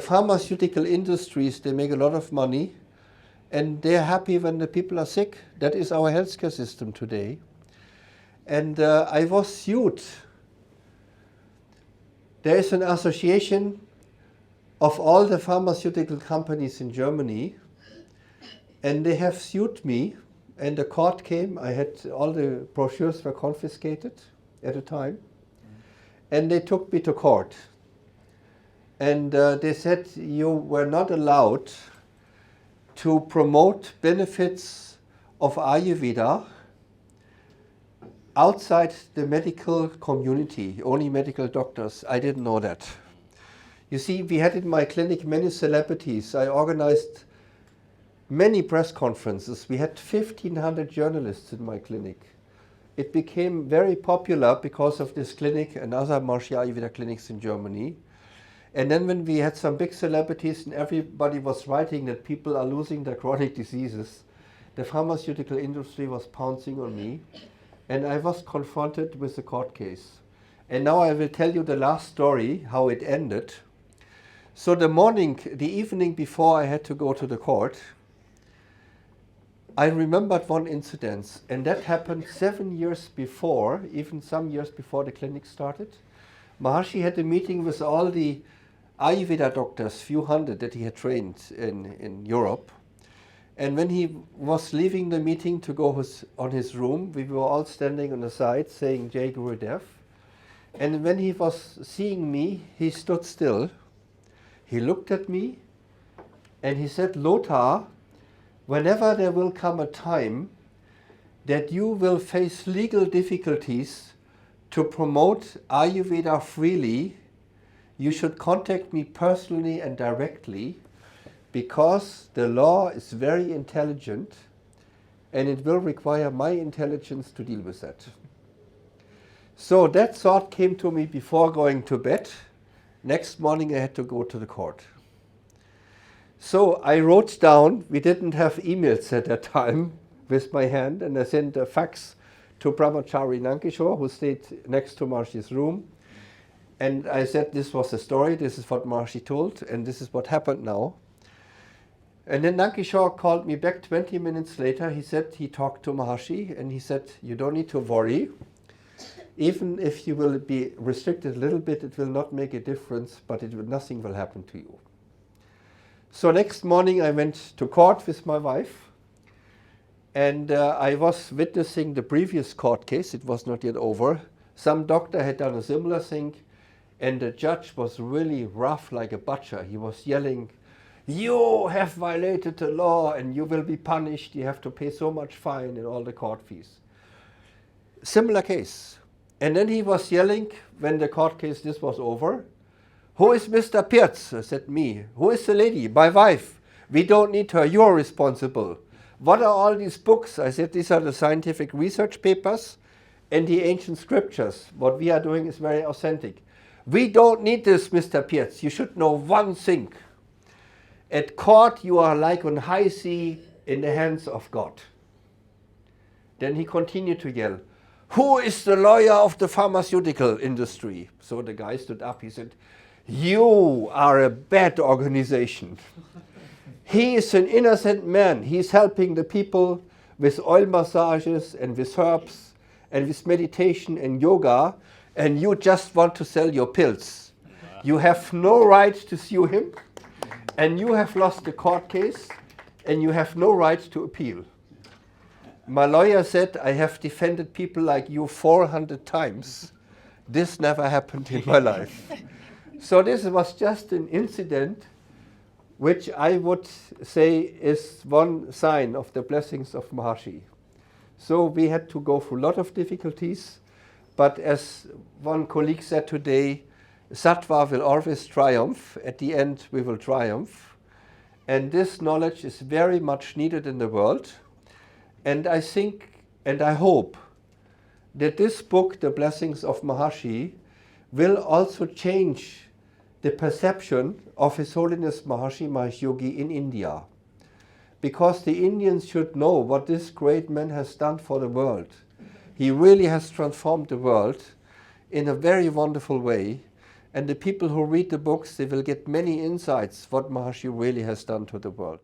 pharmaceutical industries, they make a lot of money, and they're happy when the people are sick. That is our healthcare system today. And I was sued. There is an association of all the pharmaceutical companies in Germany, and they have sued me, and the court came. I had all the brochures were confiscated at the time, and they took me to court. And they said you were not allowed to promote benefits of Ayurveda outside the medical community, only medical doctors. I didn't know that. You see, we had in my clinic many celebrities. I organized many press conferences. We had 1,500 journalists in my clinic. It became very popular because of this clinic and other Maharishi Ayurveda clinics in Germany. And then when we had some big celebrities and everybody was writing that people are losing their chronic diseases, the pharmaceutical industry was pouncing on me, and I was confronted with a court case. And now I will tell you the last story, how it ended. So the evening before I had to go to the court, I remembered one incident, and that happened 7 years before, even some years before the clinic started. Maharishi had a meeting with all the Ayurveda doctors, few hundred that he had trained in Europe. And when he was leaving the meeting to go on his room, we were all standing on the side saying Jai Gurudev. And when he was seeing me, he stood still. He looked at me and he said, Lothar, whenever there will come a time that you will face legal difficulties to promote Ayurveda freely, you should contact me personally and directly, because the law is very intelligent and it will require my intelligence to deal with that. So that thought came to me before going to bed. Next morning I had to go to the court. So I wrote down, we didn't have emails at that time, with my hand, and I sent a fax to Brahmachari Nankishore, who stayed next to Maharishi's room. And I said, this was the story, this is what Maharishi told, and this is what happened now. And then Nankishore called me back 20 minutes later. He said he talked to Maharishi, and he said, you don't need to worry. Even if you will be restricted a little bit, it will not make a difference, but nothing will happen to you. So next morning I went to court with my wife, and I was witnessing the previous court case. It was not yet over. Some doctor had done a similar thing, and the judge was really rough like a butcher. He was yelling, you have violated the law and you will be punished. You have to pay so much fine and all the court fees. Similar case. And then he was yelling when the court case this was over, who is Mr. Pirc? I said, me. Who is the lady? My wife. We don't need her. You're responsible. What are all these books? I said, these are the scientific research papers and the ancient scriptures. What we are doing is very authentic. We don't need this, Mr. Pirc. You should know one thing. At court, you are like on high sea in the hands of God. Then he continued to yell, who is the lawyer of the pharmaceutical industry? So the guy stood up. He said, you are a bad organization. He is an innocent man. He's helping the people with oil massages and with herbs and with meditation and yoga, and you just want to sell your pills. You have no right to sue him, and you have lost the court case, and you have no right to appeal. My lawyer said, I have defended people like you 400 times. This never happened in my life. So this was just an incident which I would say is one sign of the blessings of Maharishi. So we had to go through a lot of difficulties, but as one colleague said today, Sattva will always triumph. At the end, we will triumph. And this knowledge is very much needed in the world. And I think, and I hope, that this book, The Blessings of Maharishi, will also change the perception of His Holiness Maharishi Mahesh Yogi in India. Because the Indians should know what this great man has done for the world. He really has transformed the world in a very wonderful way. And the people who read the books, they will get many insights what Maharishi really has done to the world.